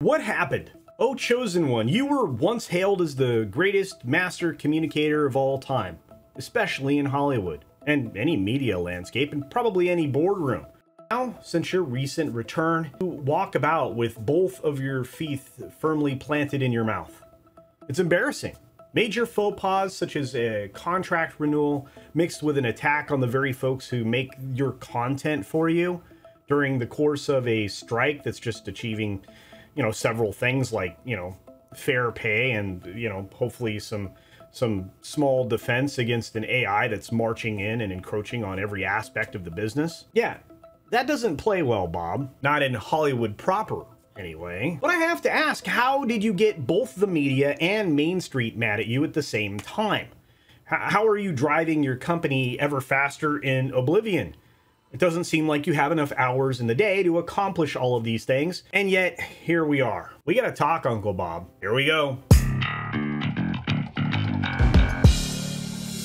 What happened? Oh, chosen one, you were once hailed as the greatest master communicator of all time, especially in Hollywood, and any media landscape, and probably any boardroom. Now, since your recent return, you walk about with both of your feet firmly planted in your mouth. It's embarrassing. Major faux pas such as a contract renewal mixed with an attack on the very folks who make your content for you during the course of a strike that's just achieving, several things like, fair pay and, hopefully some small defense against an AI that's marching in and encroaching on every aspect of the business. Yeah, that doesn't play well, Bob. Not in Hollywood proper, anyway. But I have to ask, how did you get both the media and Main Street mad at you at the same time? How are you driving your company ever faster in oblivion? It doesn't seem like you have enough hours in the day to accomplish all of these things, and yet, here we are. We gotta talk, Uncle Bob. Here we go.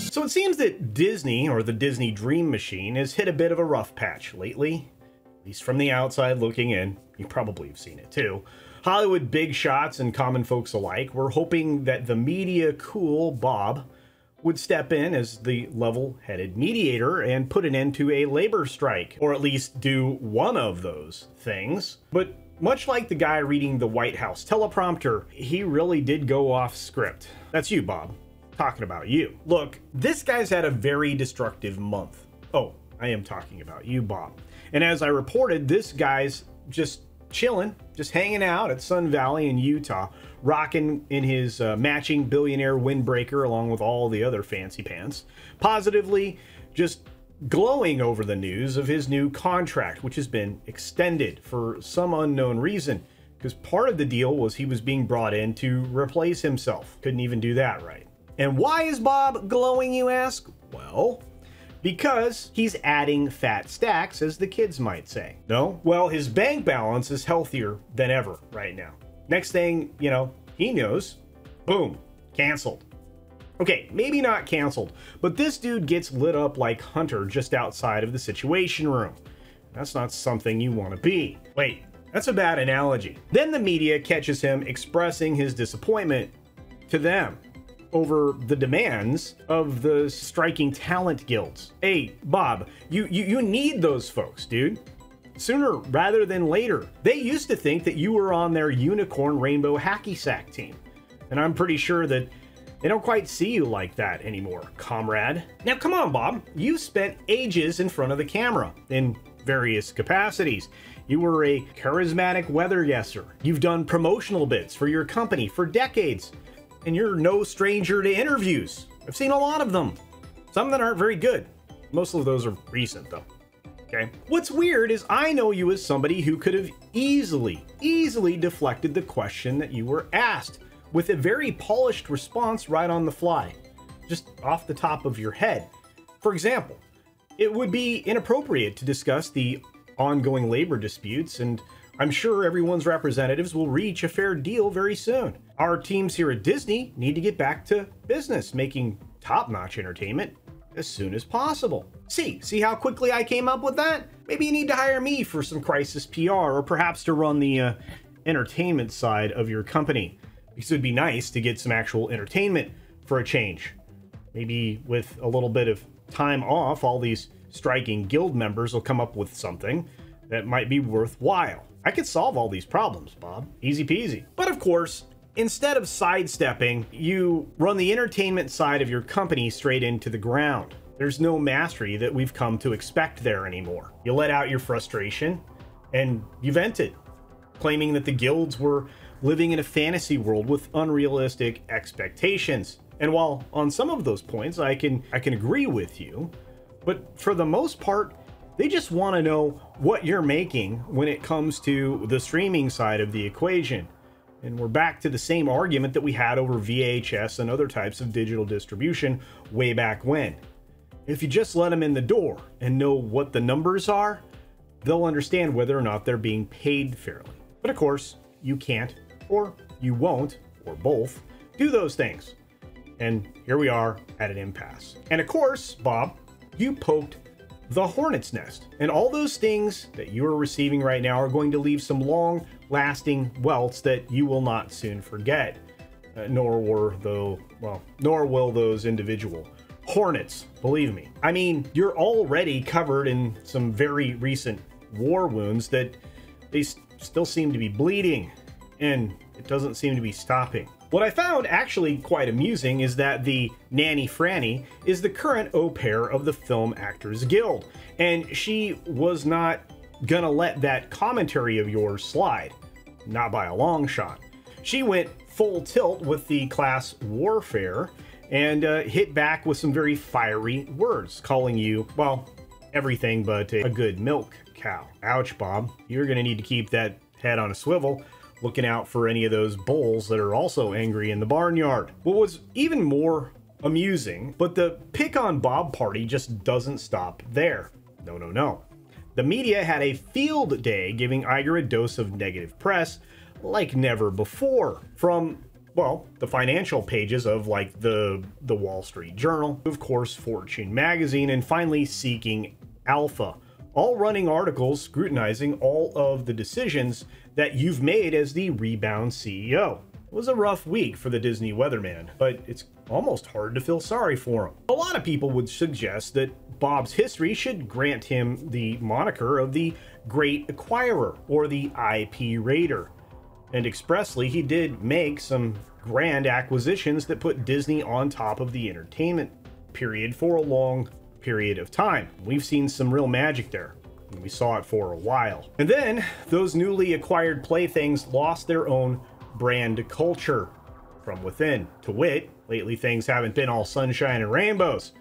So it seems that Disney, or the Disney Dream Machine, has hit a bit of a rough patch lately. At least from the outside looking in. You probably have seen it too. Hollywood big shots and common folks alike were hoping that the media cool Bob would step in as the level-headed mediator and put an end to a labor strike, or at least do one of those things. But much like the guy reading the White House teleprompter, he really did go off script. That's you, Bob. Talking about you. Look, this guy's had a very destructive month. Oh, I am talking about you, Bob. And as I reported, this guy's just chilling, just hanging out at Sun Valley in Utah, rocking in his matching billionaire windbreaker along with all the other fancy pants, positively just glowing over the news of his new contract, which has been extended for some unknown reason, because part of the deal was he was being brought in to replace himself. Couldn't even do that right. And why is Bob glowing, you ask? Well, because he's adding fat stacks, as the kids might say. No? Well, his bank balance is healthier than ever right now. Next thing, he knows, boom, canceled. Okay, maybe not canceled, but this dude gets lit up like Hunter just outside of the Situation Room. That's not something you want to be. Wait, that's a bad analogy. Then the media catches him expressing his disappointment to them over the demands of the striking talent guilds. Hey, Bob, you need those folks, dude. Sooner rather than later. They used to think that you were on their unicorn rainbow hacky sack team. And I'm pretty sure that they don't quite see you like that anymore, comrade. Now come on, Bob. You've spent ages in front of the camera in various capacities. You were a charismatic weather guesser. You've done promotional bits for your company for decades. And you're no stranger to interviews. I've seen a lot of them. Some that aren't very good. Most of those are recent though. Okay. What's weird is I know you as somebody who could have easily deflected the question that you were asked with a very polished response right on the fly, just off the top of your head. For example, it would be inappropriate to discuss the ongoing labor disputes, and I'm sure everyone's representatives will reach a fair deal very soon. Our teams here at Disney need to get back to business, making top-notch entertainment as soon as possible. See how quickly I came up with that? Maybe you need to hire me for some crisis PR, or perhaps to run the entertainment side of your company, because it would be nice to get some actual entertainment for a change. Maybe with a little bit of time off, all these striking guild members will come up with something that might be worthwhile. I could solve all these problems, Bob. Easy peasy. But of course, instead of sidestepping, you run the entertainment side of your company straight into the ground. There's no mastery that we've come to expect there anymore. You let out your frustration and you vented, claiming that the guilds were living in a fantasy world with unrealistic expectations. And while on some of those points I can agree with you, but for the most part, they just want to know what you're making when it comes to the streaming side of the equation. And we're back to the same argument that we had over VHS and other types of digital distribution way back when. If you just let them in the door and know what the numbers are, they'll understand whether or not they're being paid fairly. But of course, you can't, or you won't, or both, do those things. And here we are at an impasse. And of course, Bob, you poked the hornet's nest. And all those things that you are receiving right now are going to leave some long, lasting welts that you will not soon forget. Nor will those individual hornets, believe me. I mean, you're already covered in some very recent war wounds that they still seem to be bleeding, and it doesn't seem to be stopping. What I found actually quite amusing is that the Nanny Franny is the current au pair of the Film Actors Guild, and she was not gonna let that commentary of yours slide. Not by a long shot. She went full tilt with the class warfare and hit back with some very fiery words, calling you, well, everything but a good milk cow. Ouch, Bob. You're gonna need to keep that head on a swivel, looking out for any of those bulls that are also angry in the barnyard. What was even more amusing, but the pick on Bob party just doesn't stop there. No, no, no. The media had a field day giving Iger a dose of negative press like never before. From, well, the financial pages of like the Wall Street Journal, of course, Fortune magazine, and finally Seeking Alpha, all running articles scrutinizing all of the decisions that you've made as the Rebound CEO. It was a rough week for the Disney weatherman, but it's almost hard to feel sorry for him. A lot of people would suggest that Bob's history should grant him the moniker of the Great Acquirer or the IP Raider. And expressly, he did make some grand acquisitions that put Disney on top of the entertainment period for a long period of time. We've seen some real magic there. We saw it for a while. And then those newly acquired playthings lost their own brand culture from within. To wit, lately things haven't been all sunshine and rainbows.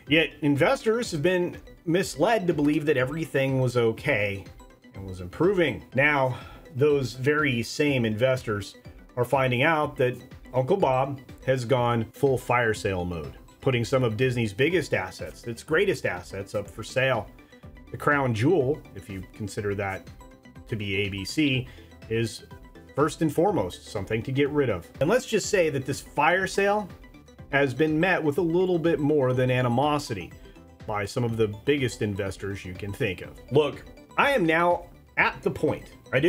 Yet investors have been misled to believe that everything was okay and was improving. Now, those very same investors are finding out that Uncle Bob has gone full fire sale mode, putting some of Disney's biggest assets, its greatest assets, up for sale. The crown jewel, if you consider that to be ABC, is first and foremost something to get rid of. And let's just say that this fire sale has been met with a little bit more than animosity by some of the biggest investors you can think of. Look, I am now at the point. I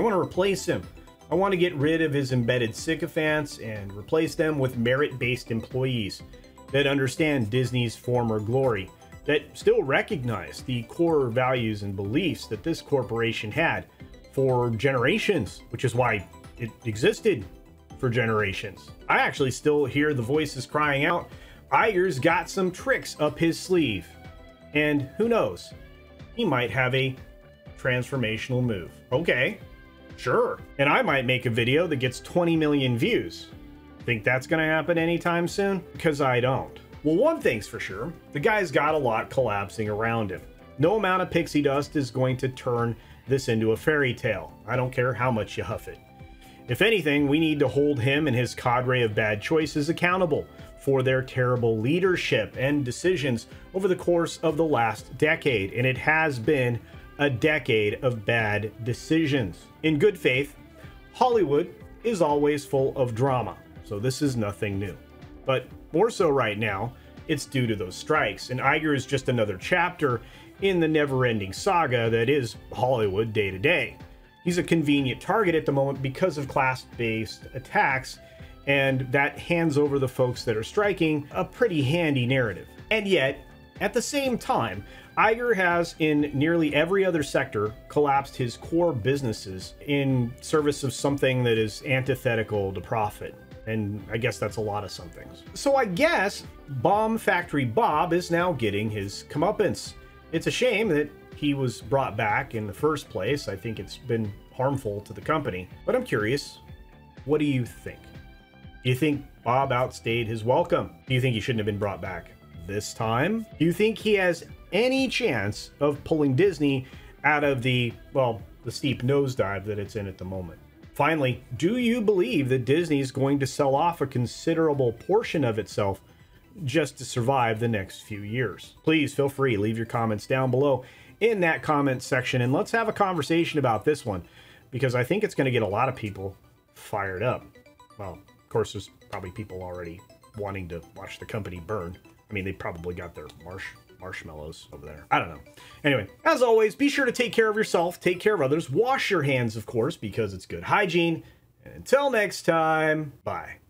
want to replace him. I want to get rid of his embedded sycophants and replace them with merit-based employees that understand Disney's former glory, that still recognize the core values and beliefs that this corporation had for generations, which is why it existed for generations. I actually still hear the voices crying out, Iger's got some tricks up his sleeve. And who knows, he might have a transformational move. Okay, sure. And I might make a video that gets 20 million views. Think that's gonna happen anytime soon? Because I don't. Well, one thing's for sure, the guy's got a lot collapsing around him. No amount of pixie dust is going to turn this into a fairy tale. I don't care how much you huff it. If anything, we need to hold him and his cadre of bad choices accountable for their terrible leadership and decisions over the course of the last decade. And it has been a decade of bad decisions. In good faith, Hollywood is always full of drama, so this is nothing new. But more so right now, it's due to those strikes, and Iger is just another chapter in the never-ending saga that is Hollywood day to day. He's a convenient target at the moment because of class-based attacks, and that hands over the folks that are striking a pretty handy narrative. And yet, at the same time, Iger has, in nearly every other sector, collapsed his core businesses in service of something that is antithetical to profit. And I guess that's a lot of some things. So I guess Bomb Factory Bob is now getting his comeuppance. It's a shame that he was brought back in the first place. I think it's been harmful to the company. But I'm curious, what do you think? Do you think Bob outstayed his welcome? Do you think he shouldn't have been brought back this time? Do you think he has any chance of pulling Disney out of the, well, the steep nosedive that it's in at the moment? Finally, do you believe that Disney is going to sell off a considerable portion of itself just to survive the next few years? Please feel free, leave your comments down below in that comment section, and let's have a conversation about this one, because I think it's going to get a lot of people fired up. Well, of course, there's probably people already wanting to watch the company burn. I mean, they probably got their marshmallows over there. I don't know. Anyway, as always, be sure to take care of yourself, take care of others, wash your hands, of course, because it's good hygiene. And until next time, bye.